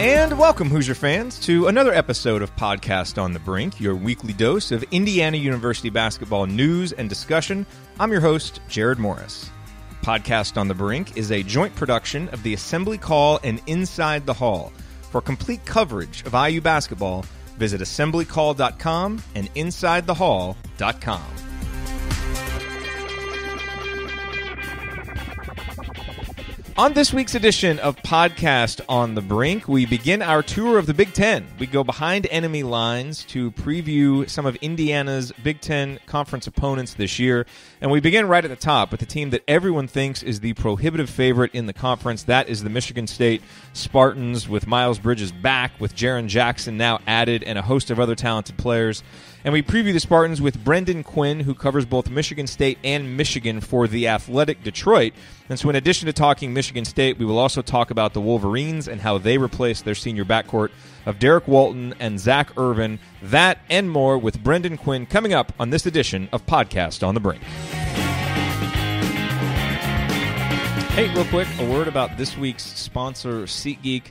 And welcome, Hoosier fans, to another episode of Podcast on the Brink, your weekly dose of Indiana University basketball news and discussion. I'm your host, Jerod Morris. Podcast on the Brink is a joint production of the Assembly Call and Inside the Hall. For complete coverage of IU basketball, visit assemblycall.com and insidethehall.com. On this week's edition of Podcast on the Brink, we begin our tour of the Big Ten. We go behind enemy lines to preview some of Indiana's Big Ten conference opponents this year. And we begin right at the top with the team that everyone thinks is the prohibitive favorite in the conference. That is the Michigan State Spartans, with Miles Bridges back, with Jaren Jackson now added, and a host of other talented players. And we preview the Spartans with Brendan Quinn, who covers both Michigan State and Michigan for The Athletic Detroit. And so in addition to talking Michigan State, we will also talk about the Wolverines and how they replaced their senior backcourt of Derek Walton and Zach Irvin. That and more with Brendan Quinn coming up on this edition of Podcast on the Brink. Hey, real quick, a word about this week's sponsor, SeatGeek.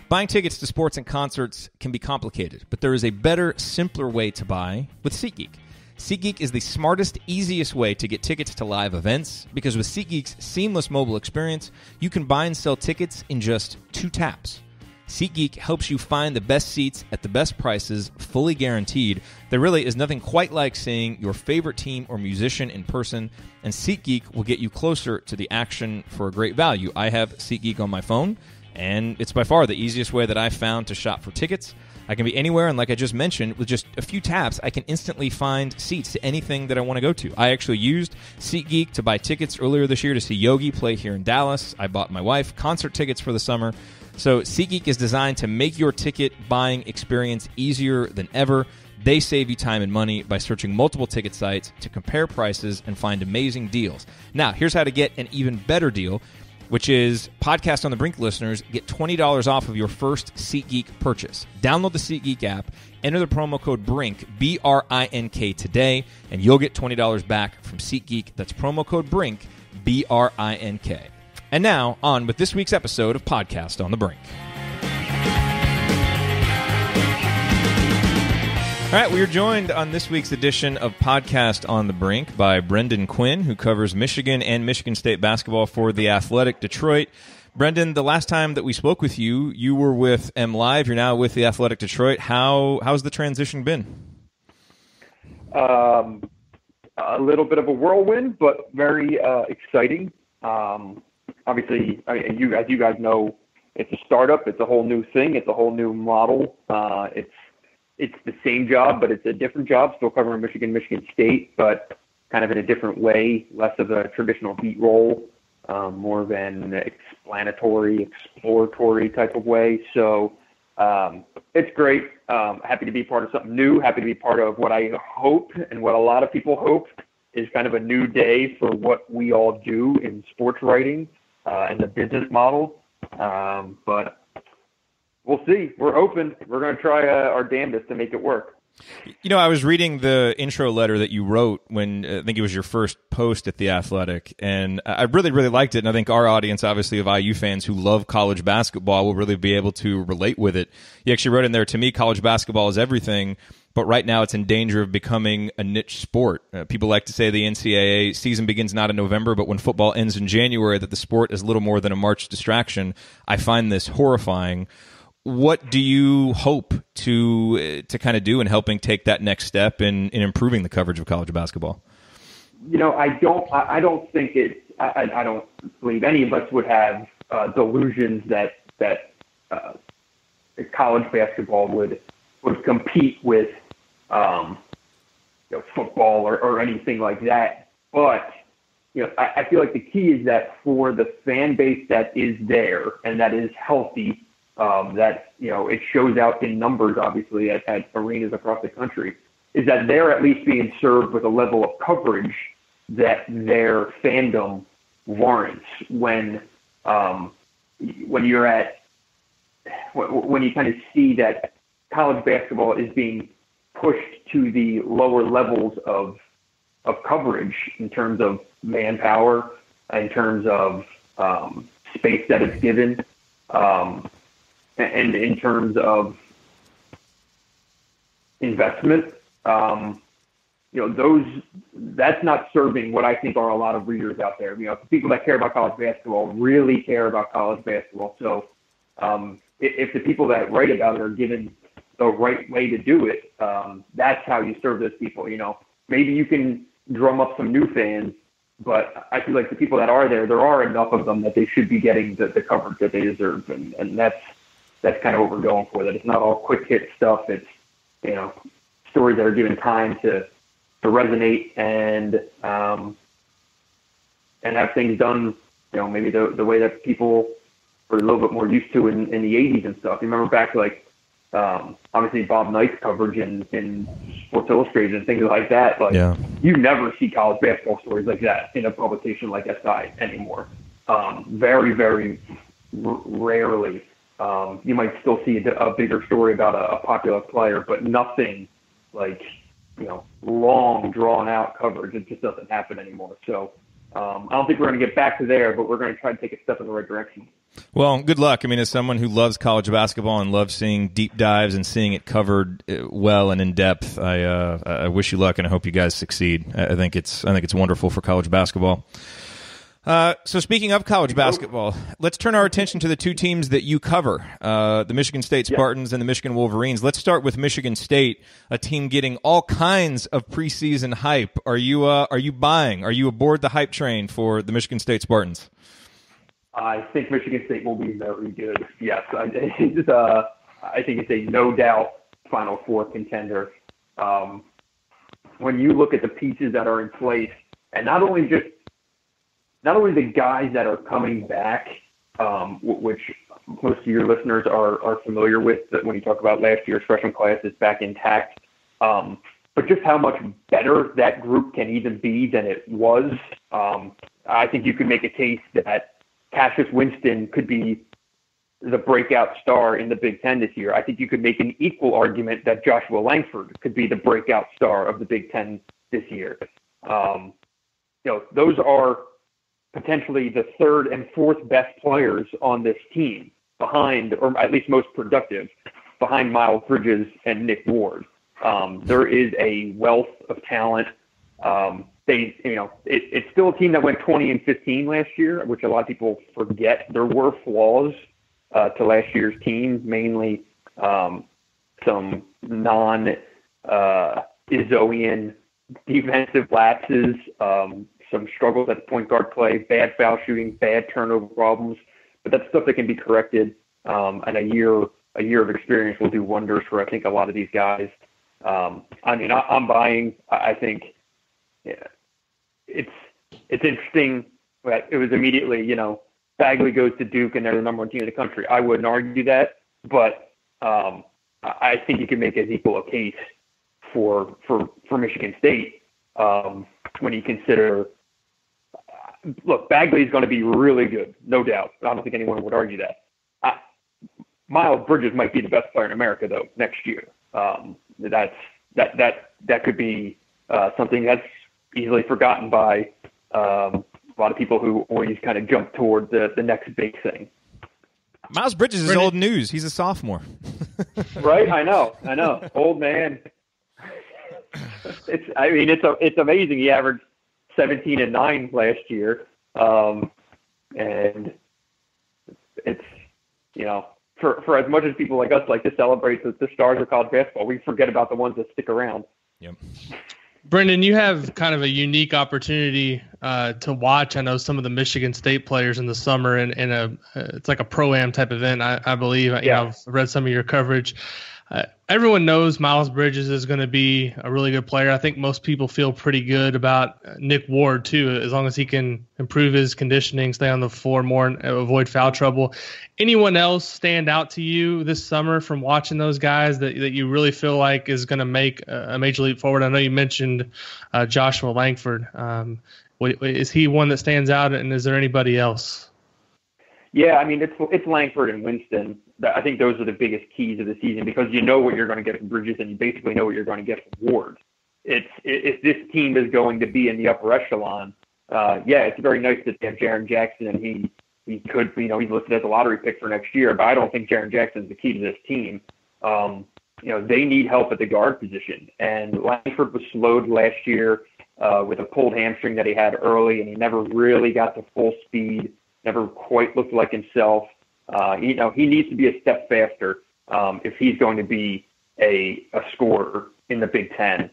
Buying tickets to sports and concerts can be complicated, but there is a better, simpler way to buy with SeatGeek. SeatGeek is the smartest, easiest way to get tickets to live events, because with SeatGeek's seamless mobile experience, you can buy and sell tickets in just 2 taps. SeatGeek helps you find the best seats at the best prices, fully guaranteed. There really is nothing quite like seeing your favorite team or musician in person, and SeatGeek will get you closer to the action for a great value. I have SeatGeek on my phone, and it's by far the easiest way that I've found to shop for tickets. I can be anywhere, and like I just mentioned, with just a few taps, I can instantly find seats to anything that I want to go to. I actually used SeatGeek to buy tickets earlier this year to see Yogi play here in Dallas. I bought my wife concert tickets for the summer. So SeatGeek is designed to make your ticket buying experience easier than ever. They save you time and money by searching multiple ticket sites to compare prices and find amazing deals. Now, here's how to get an even better deal, which is Podcast on the Brink listeners get $20 off of your first SeatGeek purchase. Download the SeatGeek app, enter the promo code BRINK, B-R-I-N-K today, and you'll get $20 back from SeatGeek. That's promo code BRINK, B-R-I-N-K. And now, on with this week's episode of Podcast on the Brink. All right, we are joined on this week's edition of Podcast on the Brink by Brendan Quinn, who covers Michigan and Michigan State basketball for The Athletic Detroit. Brendan, the last time that we spoke with you, you were with MLive. You're now with The Athletic Detroit. How's the transition been? A little bit of a whirlwind, but very exciting. Obviously, as you guys know, it's a startup. It's a whole new thing. It's a whole new model. It's the same job, but it's a different job, still covering Michigan State, but kind of in a different way, less of a traditional beat role, more of an explanatory, exploratory type of way. So it's great. Happy to be part of something new, happy to be part of what I hope and what a lot of people hope is kind of a new day for what we all do in sports writing and the business model. But we'll see. We're hoping. We're going to try our damnedest to make it work. You know, I was reading the intro letter that you wrote when I think it was your first post at The Athletic, and I really, really liked it, and I think our audience, obviously, of IU fans who love college basketball will really be able to relate with it. You actually wrote in there, to me, college basketball is everything, but right now it's in danger of becoming a niche sport. People like to say the NCAA season begins not in November, but when football ends in January, that the sport is little more than a March distraction. I find this horrifying. What do you hope to kind of do in helping take that next step in improving the coverage of college basketball? You know, I don't think I don't believe any of us would have delusions that college basketball would compete with football or anything like that. But I feel like the key is that for the fan base that is there and that is healthy, that it shows out in numbers, obviously, at arenas across the country, is that they're at least being served with a level of coverage that their fandom warrants. When you kind of see that college basketball is being pushed to the lower levels of coverage in terms of manpower, in terms of space that it's given. and in terms of investment, that's not serving what I think are a lot of readers out there. People that care about college basketball really care about college basketball. So if the people that write about it are given the right way to do it, that's how you serve those people. Maybe you can drum up some new fans, but I feel like the people that are there are enough of them that they should be getting the coverage that they deserve. And that's kind of what we're going for, that it's not all quick hit stuff. It's, stories that are given time to resonate and have things done, maybe the way that people were a little bit more used to in the 80s and stuff. You remember back to obviously Bob Knight's coverage in Sports Illustrated and things like that. You never see college basketball stories like that in a publication like SI anymore. Very, very rarely. You might still see a bigger story about a popular player, but nothing like, long drawn out coverage. It just doesn't happen anymore. So I don't think we're going to get back to there, but we're going to try to take a step in the right direction. Well, good luck. I mean, as someone who loves college basketball and loves seeing deep dives and seeing it covered well and in depth, I wish you luck and I hope you guys succeed. I think it's wonderful for college basketball. So speaking of college basketball, let's turn our attention to the two teams that you cover, the Michigan State Spartans and the Michigan Wolverines. Let's start with Michigan State, a team getting all kinds of preseason hype. Are you buying? Are you aboard the hype train for the Michigan State Spartans? I think Michigan State will be very good. Yes, I think it's a no doubt Final Four contender. When you look at the pieces that are in place, and not only the guys that are coming back, which most of your listeners are familiar with, that when you talk about last year's freshman class is back intact, but just how much better that group can even be than it was. I think you could make a case that Cassius Winston could be the breakout star in the Big Ten this year. I think you could make an equal argument that Joshua Langford could be the breakout star of the Big Ten this year. Those are potentially the third and fourth best players on this team behind, or at least most productive, behind Miles Bridges and Nick Ward. There is a wealth of talent. It's still a team that went 20-15 last year, which a lot of people forget. There were flaws to last year's team, mainly some non-Izoian defensive lapses, some struggles at the point guard play, bad foul shooting, bad turnover problems. But that's stuff that can be corrected, and a year of experience will do wonders for, I think, a lot of these guys. I'm buying. I think it's interesting that it was immediately, Bagley goes to Duke and they're the number one team in the country. I wouldn't argue that, but I think you can make as equal a case for Michigan State when you consider. Look, Bagley is going to be really good, no doubt. I don't think anyone would argue that. Miles Bridges might be the best player in America, though, next year. That could be something that's easily forgotten by a lot of people who always kind of jump toward the next big thing. Miles Bridges is old news. He's a sophomore. Right? I know. Old man. It's amazing. He averaged 17 and 9 last year. And it's, for as much as people like us like to celebrate the stars of college basketball, we forget about the ones that stick around. Yep. Brendan, you have kind of a unique opportunity to watch. I know some of the Michigan State players in the summer in it's like a pro-am type event, I believe. Yeah. I've read some of your coverage. Everyone knows Miles Bridges is going to be a really good player. I think most people feel pretty good about Nick Ward, too, as long as he can improve his conditioning, stay on the floor more, and avoid foul trouble. Anyone else stand out to you this summer from watching those guys that you really feel like is going to make a major leap forward? I know you mentioned Joshua Langford. Is he one that stands out, and is there anybody else? Yeah, it's Langford and Winston. I think those are the biggest keys of the season, because you know what you're going to get from Bridges and you basically know what you're going to get from Ward. If this team is going to be in the upper echelon, it's very nice that they have Jaren Jackson and he he could, he's listed as a lottery pick for next year, but I don't think Jaren Jackson's the key to this team. They need help at the guard position, and Langford was slowed last year with a pulled hamstring that he had early, and he never really got to full speed, never quite looked like himself. He needs to be a step faster if he's going to be a scorer in the Big Ten.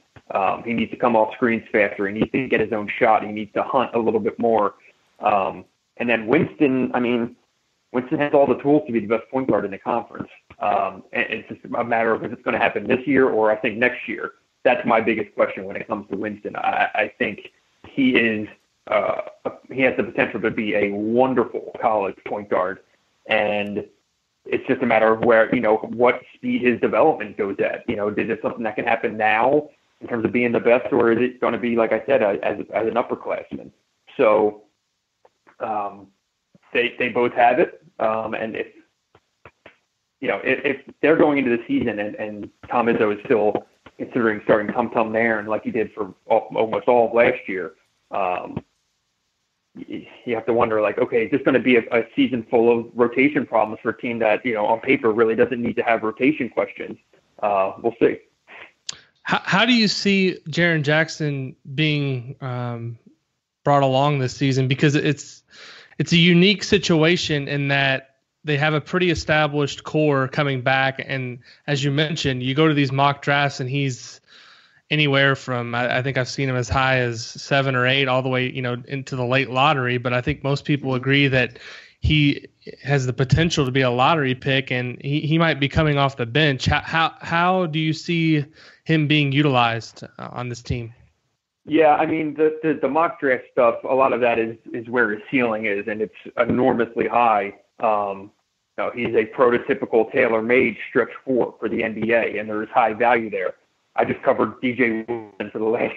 He needs to come off screens faster. He needs to get his own shot. He needs to hunt a little bit more. And then Winston has all the tools to be the best point guard in the conference. And it's just a matter of if it's going to happen this year or I think next year. That's my biggest question when it comes to Winston. I think he has the potential to be a wonderful college point guard. And it's just a matter of where, what speed his development goes at. Is it something that can happen now in terms of being the best, or is it going to be, like I said, as an upperclassman? So they both have it. And if they're going into the season and Tom Izzo is still considering starting Tum Tum Nairn like he did for almost all of last year, you have to wonder, okay, is this going to be a season full of rotation problems for a team that, on paper really doesn't need to have rotation questions? We'll see. How do you see Jaren Jackson being brought along this season? Because it's a unique situation in that they have a pretty established core coming back. And as you mentioned, you go to these mock drafts and he's anywhere from, I think I've seen him as high as 7 or 8 all the way, into the late lottery. But I think most people agree that he has the potential to be a lottery pick, and he might be coming off the bench. How do you see him being utilized on this team? Yeah, I mean, the mock draft stuff, a lot of that is where his ceiling is, and it's enormously high. He's a prototypical tailor-made stretch 4 for the NBA, and there's high value there. I just covered DJ Wilson for the last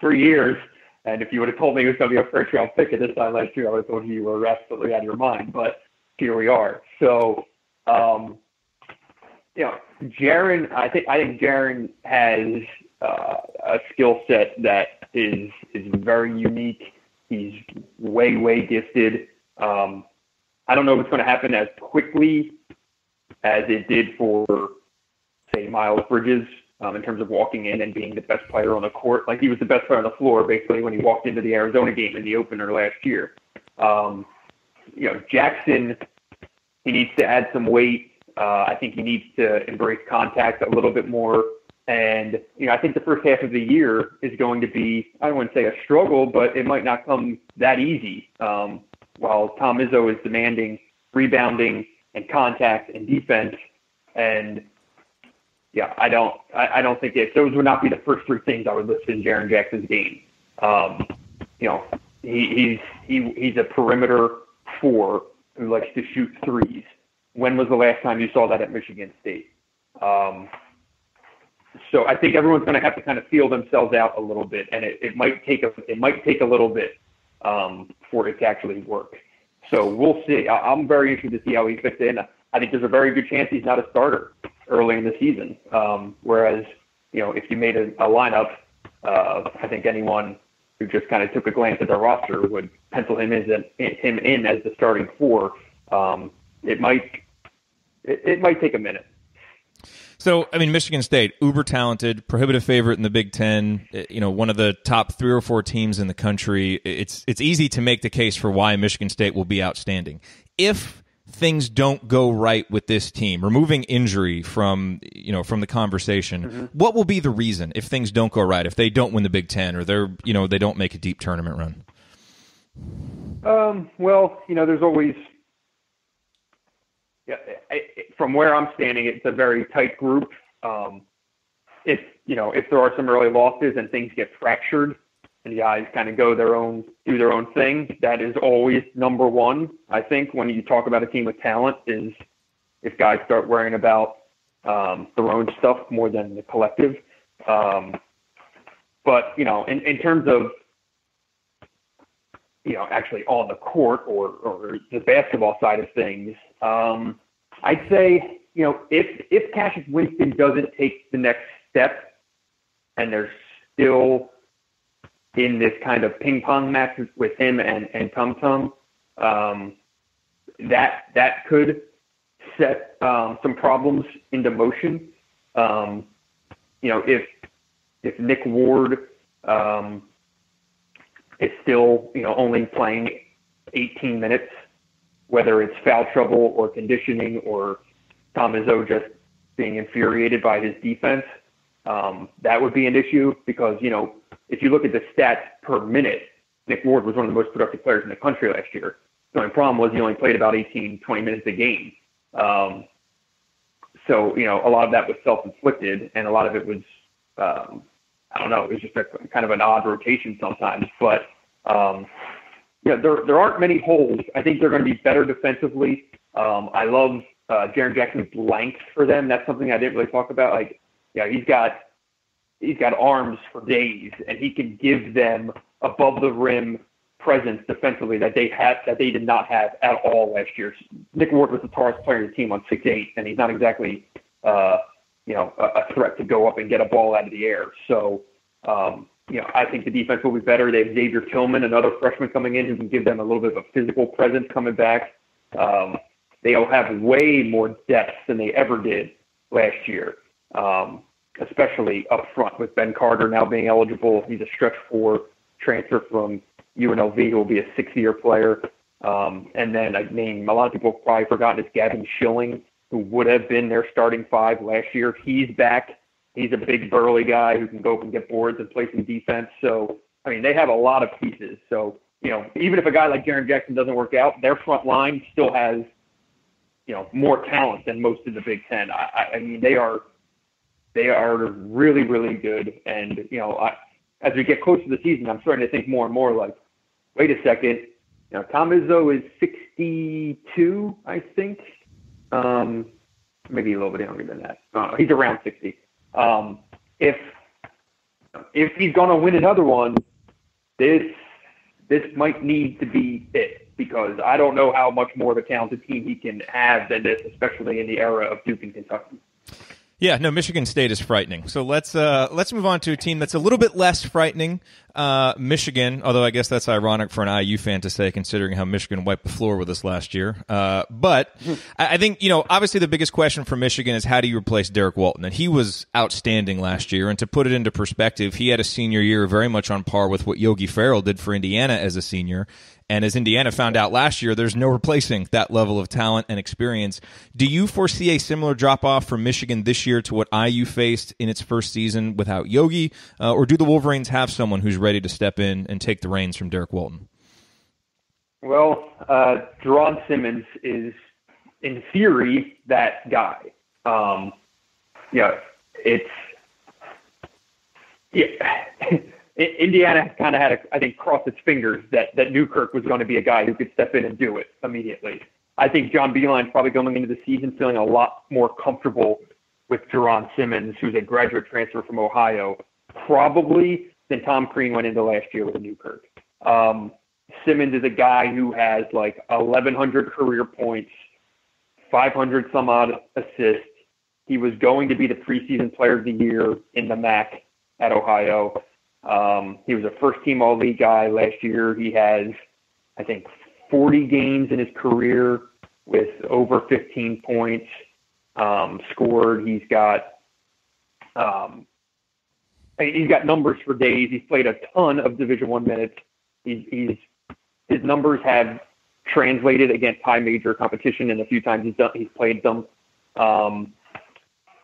3 years, and if you would have told me he was going to be a first-round pick at this time last year, I would have told you were absolutely out of your mind. But here we are. So, Jaren, I think Jaren has a skill set that is very unique. He's way gifted. I don't know if it's going to happen as quickly as it did for, say, Miles Bridges in terms of walking in and being the best player on the court. Like, he was the best player on the floor, basically, when he walked into the Arizona game in the opener last year. Jackson, he needs to add some weight. I think he needs to embrace contact a little bit more. And, I think the first half of the year is going to be, I wouldn't say a struggle, but it might not come that easy. While Tom Izzo is demanding rebounding and contact and defense. And, I don't think those would not be the first 3 things I would list in Jaren Jackson's game. He's a perimeter 4 who likes to shoot threes. When was the last time you saw that at Michigan State? So I think everyone's going to have to kind of feel themselves out a little bit, and it might take a little bit for it to actually work. So we'll see. I'm very interested to see how he fits in. I think there's a very good chance he's not a starter early in the season. Whereas, if you made a lineup, I think anyone who just kind of took a glance at the roster would pencil him in as the starting 4. It might take a minute. So, I mean, Michigan State, uber talented, prohibitive favorite in the Big Ten, one of the top 3 or 4 teams in the country. It's easy to make the case for why Michigan State will be outstanding. If things don't go right with this team, removing injury from the conversation, what will be the reason if things don't go right, if they don't win the Big Ten or they don't make a deep tournament run? Well, there's always, from where I'm standing, it's a very tight group. If there are some early losses and things get fractured and the guys kind of do their own thing, that is always number one. I think when you talk about a team with talent, is if guys start worrying about their own stuff more than the collective. But in terms of actually on the court or the basketball side of things, I'd say, if Cassius Winston doesn't take the next step and they're still in this kind of ping pong match with him and Tum Tum, that could set some problems into motion. If Nick Ward is still only playing 18 minutes, whether it's foul trouble or conditioning or Tom Izzo just being infuriated by his defense, that would be an issue because, if you look at the stats per minute, Nick Ward was one of the most productive players in the country last year. The only problem was he only played about 18, 20 minutes a game. So, a lot of that was self-inflicted, and a lot of it was, it was just a kind of an odd rotation sometimes. But, there aren't many holes. I think they're going to be better defensively. I love Jerod Jackson's length for them. That's something I didn't really talk about. He's got arms for days, and he can give them above the rim presence defensively that they did not have at all last year. Nick Ward was the tallest player on the team on 6'8", and he's not exactly a threat to go up and get a ball out of the air. So I think the defense will be better. They have Xavier Tillman, another freshman coming in who can give them a little bit of a physical presence coming back. They'll have way more depth than they ever did last year, especially up front with Ben Carter now being eligible. He's a stretch 4 transfer from UNLV who will be a 6-year player. And then I name a lot of people have probably forgotten is Gavin Schilling, who would have been their starting 5 last year. He's back. He's a big burly guy who can go up and get boards and play some defense. So, they have a lot of pieces. So, even if a guy like Jerod Jackson doesn't work out, their front line still has, more talent than most of the Big Ten. They are really, really good. And, as we get close to the season, I'm starting to think more and more like, wait a second, Tom Izzo is 62, I think. Maybe a little bit younger than that. He's around 60. If he's going to win another one, this might need to be it because I don't know how much more of a talented team he can have than this, especially in the era of Duke and Kentucky. Yeah, no, Michigan State is frightening. So let's move on to a team that's a little bit less frightening, Michigan, although I guess that's ironic for an IU fan to say considering how Michigan wiped the floor with us last year. But I think, obviously the biggest question for Michigan is how do you replace Derek Walton? And he was outstanding last year. And to put it into perspective, he had a senior year very much on par with what Yogi Ferrell did for Indiana as a senior. And as Indiana found out last year, there's no replacing that level of talent and experience. Do you foresee a similar drop-off for Michigan this year to what IU faced in its first season without Yogi? Or do the Wolverines have someone who's ready to step in and take the reins from Derek Walton? Well, Jerod Simmons is, in theory, that guy. Indiana kind of had, I think, crossed its fingers that Newkirk was going to be a guy who could step in and do it immediately. I think John Beilein's probably going into the season feeling a lot more comfortable with Jerod Simmons, who's a graduate transfer from Ohio, probably than Tom Crean went into last year with Newkirk. Simmons is a guy who has like 1,100 career points, 500 some odd assists. He was going to be the preseason player of the year in the MAC at Ohio. He was a first-team All-League guy last year. He has, I think, 40 games in his career with over 15 points scored. He's got numbers for days. He's played a ton of Division I minutes. His numbers have translated against high major competition, and a few times he's played them.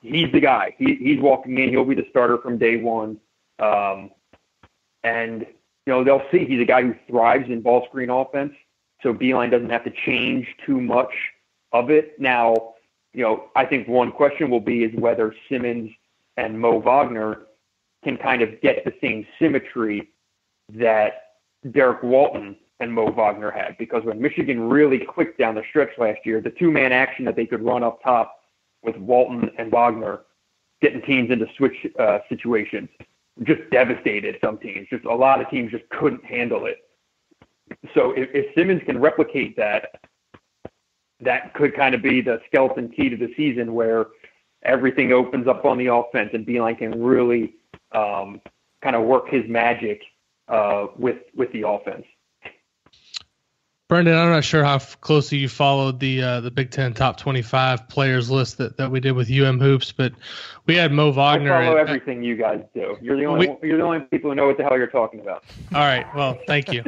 He's the guy. He's walking in. He'll be the starter from day one. And, they'll see he's a guy who thrives in ball screen offense, so Beilein doesn't have to change too much of it. Now, I think one question will be is whether Simmons and Mo Wagner can kind of get the same symmetry that Derek Walton and Mo Wagner had. Because when Michigan really clicked down the stretch last year, the two-man action that they could run up top with Walton and Wagner, getting teams into switch situations, just devastated some teams. Just a lot of teams just couldn't handle it. So if Simmons can replicate that, that could kind of be the skeleton key to the season where everything opens up on the offense and Beilein can really kind of work his magic with the offense. Brendan, I'm not sure how closely you followed the Big Ten top 25 players list that we did with Hoops, but we had Mo Wagner. I follow everything you guys do. You're the only people who know what the hell you're talking about. All right, well, thank you.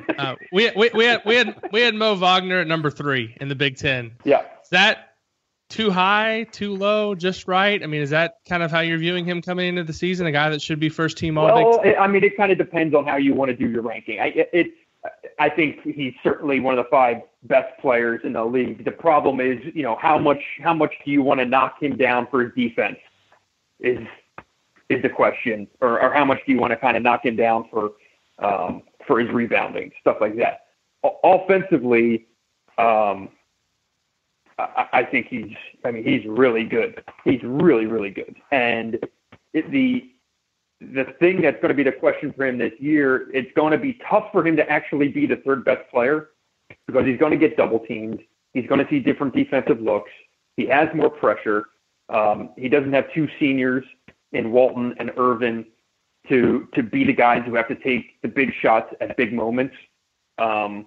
We had Mo Wagner at number 3 in the Big Ten. Yeah, is that too high, too low, just right? I mean, is that kind of how you're viewing him coming into the season, a guy that should be first team All Big Ten? I mean, it kind of depends on how you want to do your ranking. I think he's certainly one of the 5 best players in the league. The problem is, how much do you want to knock him down for his defense is the question, or how much do you want to kind of knock him down for his rebounding, stuff like that. Offensively, I think he's really good. He's really, really good. And the thing that's going to be the question for him this year, it's going to be tough for him to actually be the 3rd best player because he's going to get double teamed. He's going to see different defensive looks. He has more pressure. He doesn't have 2 seniors in Walton and Irvin to be the guys who have to take the big shots at big moments. I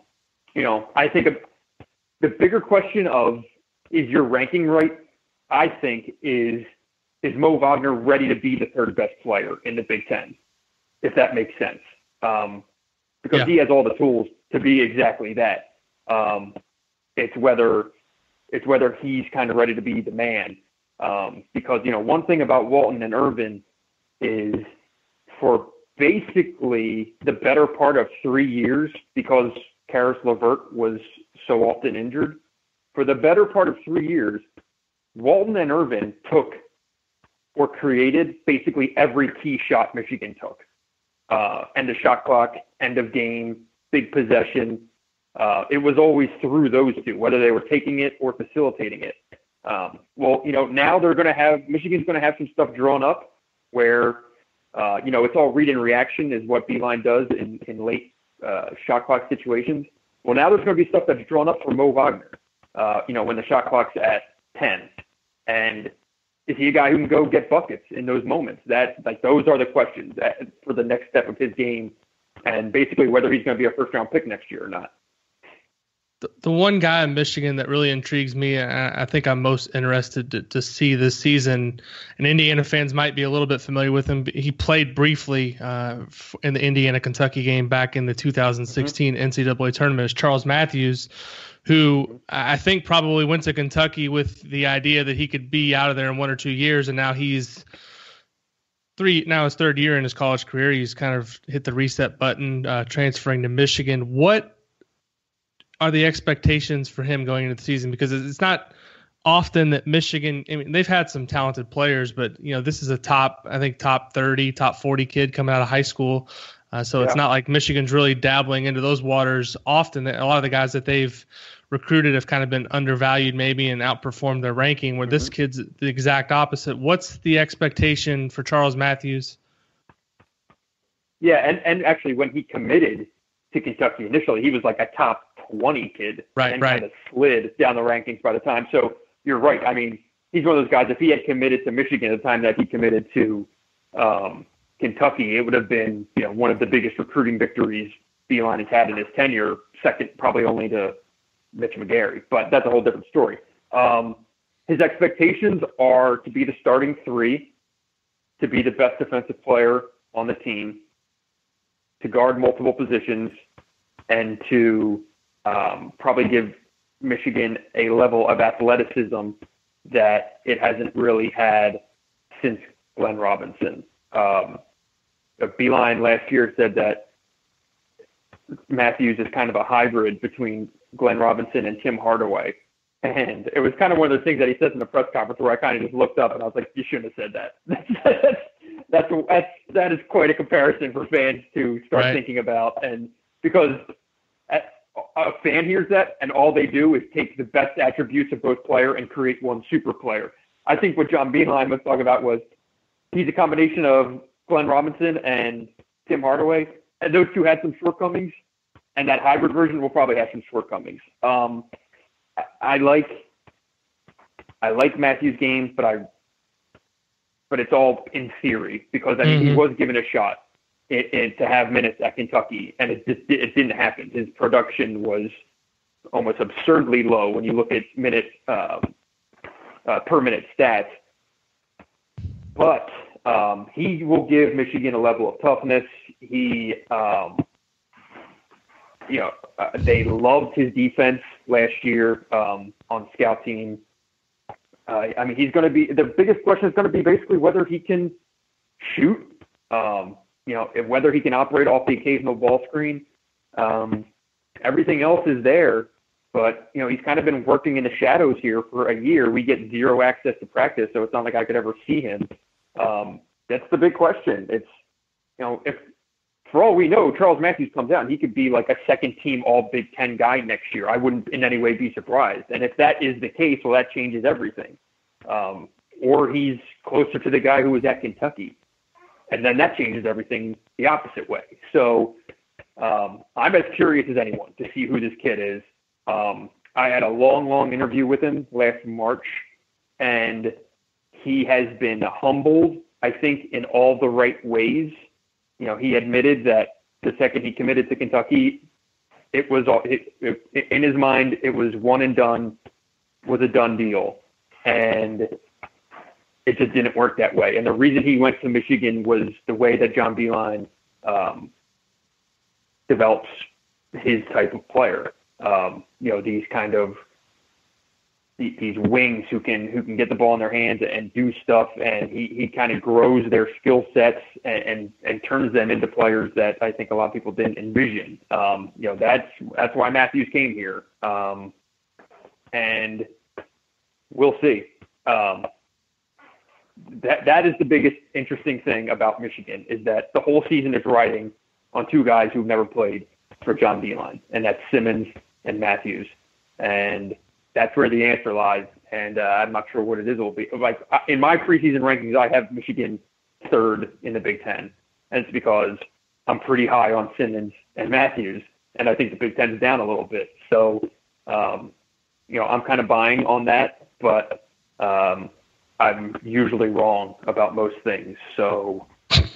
think the bigger question of, is your ranking right? I think is Mo Wagner ready to be the 3rd best player in the Big Ten, if that makes sense? Because he has all the tools to be exactly that. It's whether he's kind of ready to be the man. Because, one thing about Walton and Irvin is for basically the better part of 3 years, because Karis LeVert was so often injured, for the better part of 3 years, Walton and Irvin took or created basically every key shot Michigan took. End of shot clock, end of game, big possession. It was always through those 2, whether they were taking it or facilitating it. Now Michigan's going to have some stuff drawn up where, it's all read and reaction is what Beeline does in late shot clock situations. Well, now there's going to be stuff that's drawn up for Mo Wagner, when the shot clock's at 10. And is he a guy who can go get buckets in those moments? Those are the questions for the next step of his game, and basically whether he's going to be a first-round pick next year or not. The one guy in Michigan that really intrigues me, I think I'm most interested to see this season, and Indiana fans might be a little bit familiar with him. He played briefly in the Indiana-Kentucky game back in the 2016 NCAA tournament, is Charles Matthews, who I think probably went to Kentucky with the idea that he could be out of there in 1 or 2 years, and now he's his 3rd year in his college career. He's kind of hit the reset button, transferring to Michigan. What are the expectations for him going into the season? Because it's not often that Michigan, they've had some talented players, but this is a top 30, top 40 kid coming out of high school. So it's not like Michigan's really dabbling into those waters often. A lot of the guys that they've recruited have kind of been undervalued maybe and outperformed their ranking, where this kid's the exact opposite. What's the expectation for Charles Matthews? Yeah, and actually when he committed to Kentucky initially, he was like a top 20 kid, and kind of slid down the rankings by the time. So you're right. I mean, he's one of those guys, if he had committed to Michigan at the time that he committed to Kentucky, it would have been, one of the biggest recruiting victories Beeline has had in his tenure, second probably only to Mitch McGary, but that's a whole different story. His expectations are to be the starting 3, to be the best defensive player on the team, to guard multiple positions, and to probably give Michigan a level of athleticism that it hasn't really had since Glenn Robinson. Beeline last year said that Matthews is kind of a hybrid between Glenn Robinson and Tim Hardaway. And it was kind of one of those things that he says in the press conference where I kind of just looked up and I was like, you shouldn't have said that. That is quite a comparison for fans to start thinking about. And because a fan hears that and all they do is take the best attributes of both player and create one super player. I think what John Beeline was talking about was he's a combination of Glenn Robinson and Tim Hardaway, and those two had some shortcomings, and that hybrid version will probably have some shortcomings. I like Matthews' games, but it's all in theory because he was given a shot to have minutes at Kentucky, and it didn't happen. His production was almost absurdly low when you look at per minute stats. But he will give Michigan a level of toughness. They loved his defense last year on scout team. He's going to be, the biggest question is going to be basically whether he can shoot, whether he can operate off the occasional ball screen. Everything else is there, but, he's kind of been working in the shadows here for a year. We get zero access to practice, so it's not like I could ever see him. That's the big question. It's, if for all we know, Charles Matthews comes out and he could be like a second team all Big Ten guy next year. I wouldn't in any way be surprised. And if that is the case, well, that changes everything. Or he's closer to the guy who was at Kentucky. And then that changes everything the opposite way. So I'm as curious as anyone to see who this kid is. I had a long interview with him last March, and he has been humbled, I think, in all the right ways. He admitted that the second he committed to Kentucky, it was in his mind, it was one and done, was a done deal. And it just didn't work that way. And the reason he went to Michigan was the way that John Beilein develops his type of player. These kind of these wings who can get the ball in their hands and do stuff, and he kind of grows their skill sets and turns them into players that I think a lot of people didn't envision. That's why Matthews came here, and we'll see. That is the biggest interesting thing about Michigan, is that the whole season is riding on two guys who've never played for John Beilein, and that's Simmons and Matthews, and that's where the answer lies, and I'm not sure what it is. Will be like in my preseason rankings, I have Michigan third in the Big Ten, and it's because I'm pretty high on Simmons and Matthews, and I think the Big Ten's down a little bit. So, I'm kind of buying on that, but I'm usually wrong about most things. So, take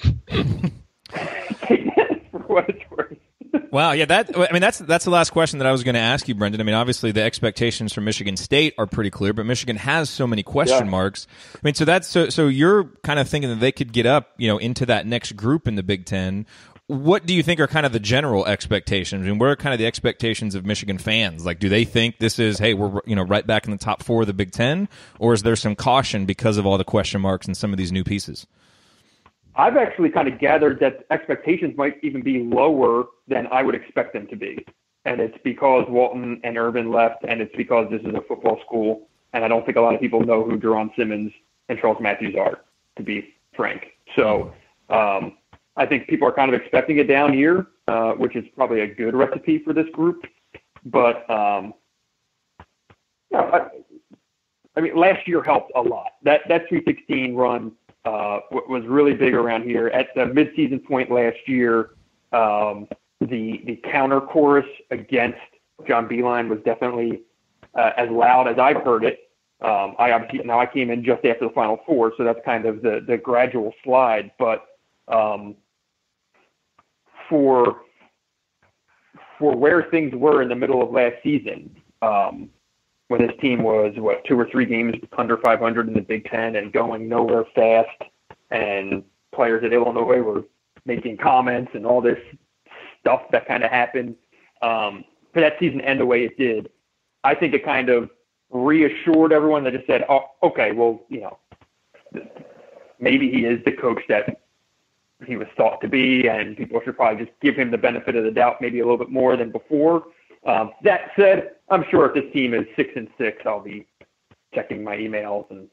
that for what it's worth. Wow, yeah, that's the last question that I was going to ask you, Brendan. Obviously the expectations for Michigan State are pretty clear, but Michigan has so many question marks. So you're kind of thinking that they could get up, into that next group in the Big Ten. What do you think are kind of the general expectations? What are kind of the expectations of Michigan fans? Like, do they think this is, hey, we're right back in the top four of the Big Ten, or is there some caution because of all the question marks and some of these new pieces? I've actually kind of gathered that expectations might even be lower than I would expect them to be. And it's because Walton and Urban left, and it's because this is a football school, and I don't think a lot of people know who Jerron Simmons and Charles Matthews are, to be frank. So I think people are kind of expecting a down year, which is probably a good recipe for this group. But, last year helped a lot. That Sweet 16 run was really big around here. At the midseason point last year, the counter chorus against John Beilein was definitely as loud as I've heard it. I came in just after the Final Four, so that's kind of the gradual slide. But for where things were in the middle of last season, when this team was, 2 or 3 games under 500 in the Big Ten and going nowhere fast, and players at Illinois were making comments and all this stuff that kind of happened, for that season to end the way it did, I think it kind of reassured everyone that just said, oh, okay, well, maybe he is the coach that he was thought to be, and people should probably just give him the benefit of the doubt maybe a little bit more than before. That said, I'm sure if this team is 6-6, I'll be checking my emails and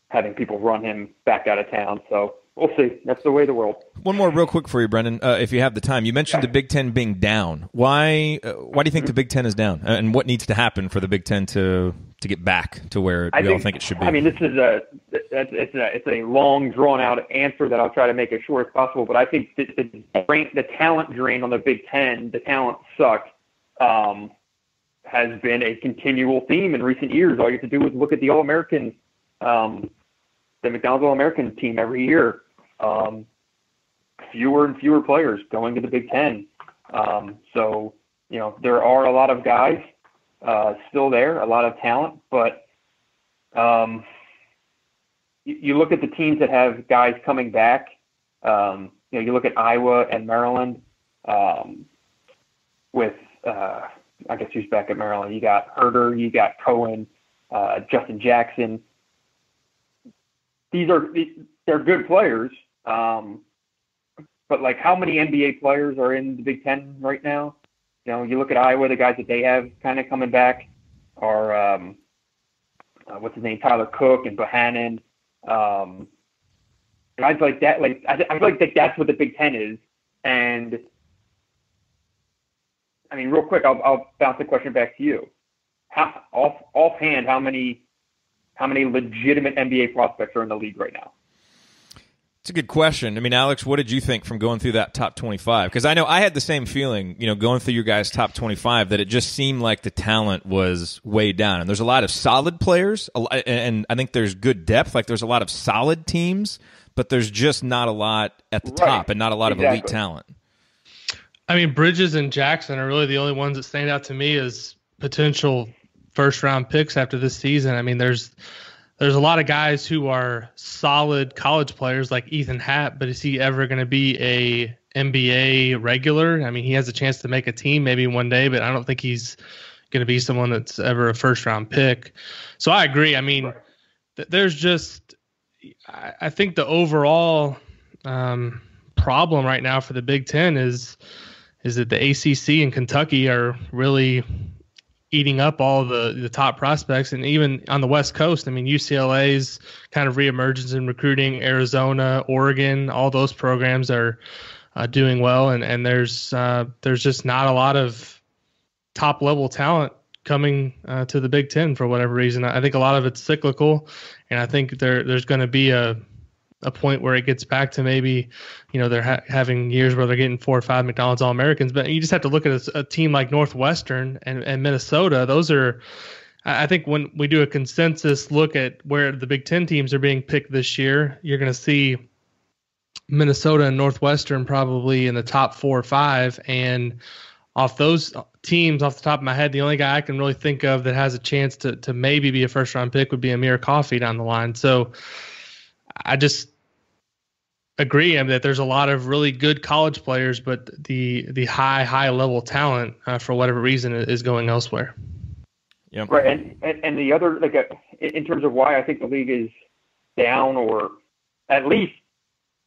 having people run him back out of town. So we'll see. That's the way of the world. One more real quick for you, Brendan, if you have the time. You mentioned the Big Ten being down. Why do you think the Big Ten is down? And what needs to happen for the Big Ten to get back to where we all think it should be? This is it's a long, drawn-out answer that I'll try to make as short as possible. But I think the talent drain on the Big Ten, the talent suck, has been a continual theme in recent years. All you have to do is look at the All-American, the McDonald's All-American team every year. Fewer and fewer players going to the Big Ten. So there are a lot of guys still there, a lot of talent, but you look at the teams that have guys coming back. You look at Iowa and Maryland with, I guess who's back at Maryland? You got Herder, you got Cohen, Justin Jackson. They're good players, but like how many NBA players are in the Big Ten right now? You look at Iowa, the guys that they have kind of coming back are what's his name, Tyler Cook and Bohannon. Guys like that. Like I feel like that's what the Big Ten is. And I mean, real quick, I'll bounce the question back to you. Offhand, how many legitimate NBA prospects are in the league right now? It's a good question. I mean, Alex, what did you think from going through that top 25? Because I know I had the same feeling, going through your guys' top 25, that it just seemed like the talent was way down. And there's a lot of solid players, and I think there's good depth. Like, there's a lot of solid teams, but there's just not a lot at the top and not a lot of elite talent. I mean, Bridges and Jackson are really the only ones that stand out to me as potential first-round picks after this season. I mean, there's a lot of guys who are solid college players like Ethan Happ, but is he ever going to be a NBA regular? I mean, he has a chance to make a team maybe one day, but I don't think he's going to be someone that's ever a first-round pick. So I agree. I mean, there's just – I think the overall problem right now for the Big Ten is that the ACC and Kentucky are really – eating up all the top prospects. And even on the West Coast, I mean, UCLA's kind of reemergence in recruiting, Arizona, Oregon, all those programs are doing well. And there's just not a lot of top level talent coming to the Big Ten for whatever reason. I think a lot of it's cyclical, and I think there's going to be a point where it gets back to maybe, they're having years where they're getting 4 or 5 McDonald's All-Americans. But you just have to look at a team like Northwestern and Minnesota. Those are, I think when we do a consensus look at where the Big Ten teams are being picked this year, you're going to see Minnesota and Northwestern probably in the top 4 or 5. And off those teams, off the top of my head, the only guy I can really think of that has a chance to maybe be a first-round pick would be Amir Coffey down the line. So I just agree that there's a lot of really good college players, but the high level talent for whatever reason is going elsewhere. Yeah. Right. And the other, in terms of why I think the league is down, or at least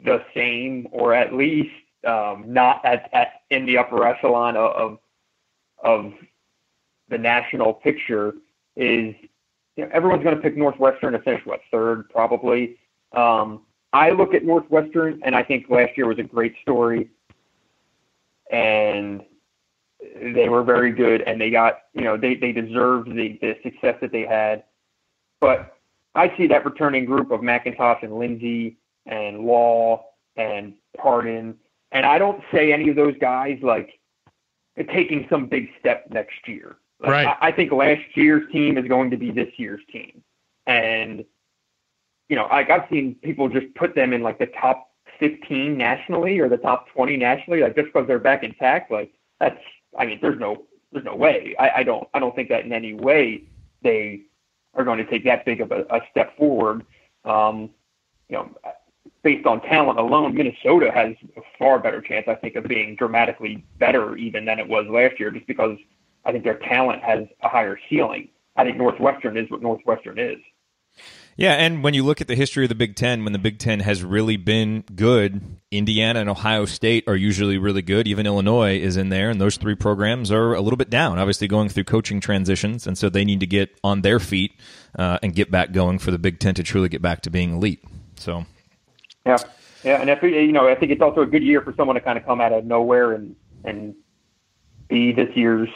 the same, or at least not in the upper echelon of the national picture, is everyone's going to pick Northwestern to finish third probably. I look at Northwestern, and I think last year was a great story, and they were very good, and they got, they deserved the success that they had. But I see that returning group of McIntosh and Lindsay and Law and Pardon, and I don't say any of those guys taking some big step next year. Right. I think last year's team is going to be this year's team, and I've seen people just put them in the top 15 nationally or the top 20 nationally, just because they're back intact. There's no way. I don't think that in any way they are going to take that big of a step forward. Based on talent alone, Minnesota has a far better chance, I think, of being dramatically better even than it was last year, just because I think their talent has a higher ceiling. I think Northwestern is what Northwestern is. Yeah, and when you look at the history of the Big Ten, when the Big Ten has really been good, Indiana and Ohio State are usually really good. Even Illinois is in there, and those 3 programs are a little bit down, obviously going through coaching transitions, and so they need to get on their feet and get back going for the Big Ten to truly get back to being elite. So, yeah, and I think it's also a good year for someone to kind of come out of nowhere and be this year's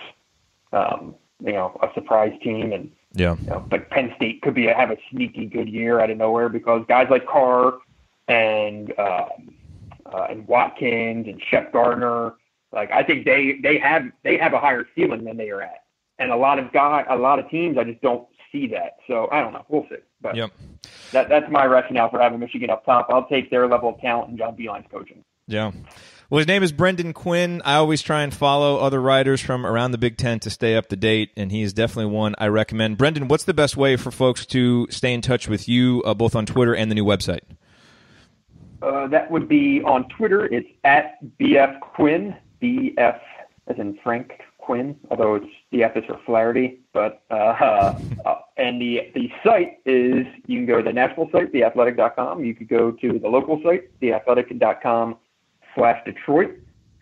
a surprise team. And yeah, Penn State could have a sneaky good year out of nowhere, because guys like Carr and Watkins and Shep Gardner, I think they have a higher ceiling than they are at. And a lot of teams, I just don't see that. So I don't know. We'll see. But that's my rationale for having Michigan up top. I'll take their level of talent and John Beilein's coaching. Yeah. Well, his name is Brendan Quinn. I always try and follow other writers from around the Big Ten to stay up to date, and he is definitely one I recommend. Brendan, what's the best way for folks to stay in touch with you, both on Twitter and the new website? That would be on Twitter. It's at BF Quinn, BF as in Frank Quinn, although it's the F is for Flaherty. But and the site is, you can go to the national site, theathletic.com. You could go to the local site, theathletic.com/Detroit.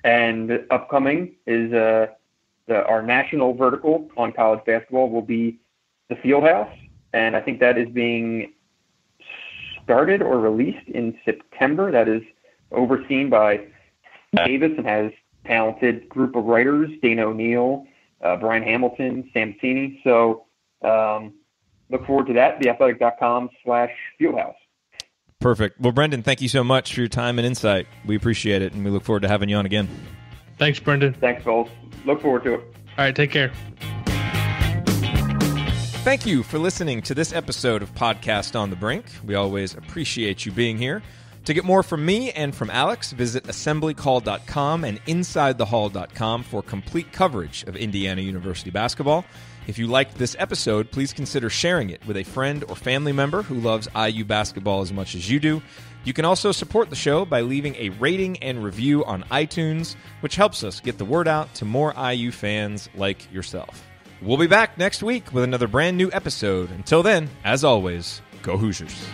And upcoming is our national vertical on college basketball will be the Fieldhouse, and I think that is being started or released in September. That is overseen by Davis and has talented group of writers, Dana O'Neill, Brian Hamilton, Sam Cini. So look forward to that, theathletic.com/Fieldhouse. Perfect. Well, Brendan, thank you so much for your time and insight. We appreciate it, and we look forward to having you on again. Thanks, Brendan. Thanks, Foles. Look forward to it. All right, take care. Thank you for listening to this episode of Podcast on the Brink. We always appreciate you being here. To get more from me and from Alex, visit assemblycall.com and insidethehall.com for complete coverage of Indiana University basketball. If you liked this episode, please consider sharing it with a friend or family member who loves IU basketball as much as you do. You can also support the show by leaving a rating and review on iTunes, which helps us get the word out to more IU fans like yourself. We'll be back next week with another brand new episode. Until then, as always, go Hoosiers.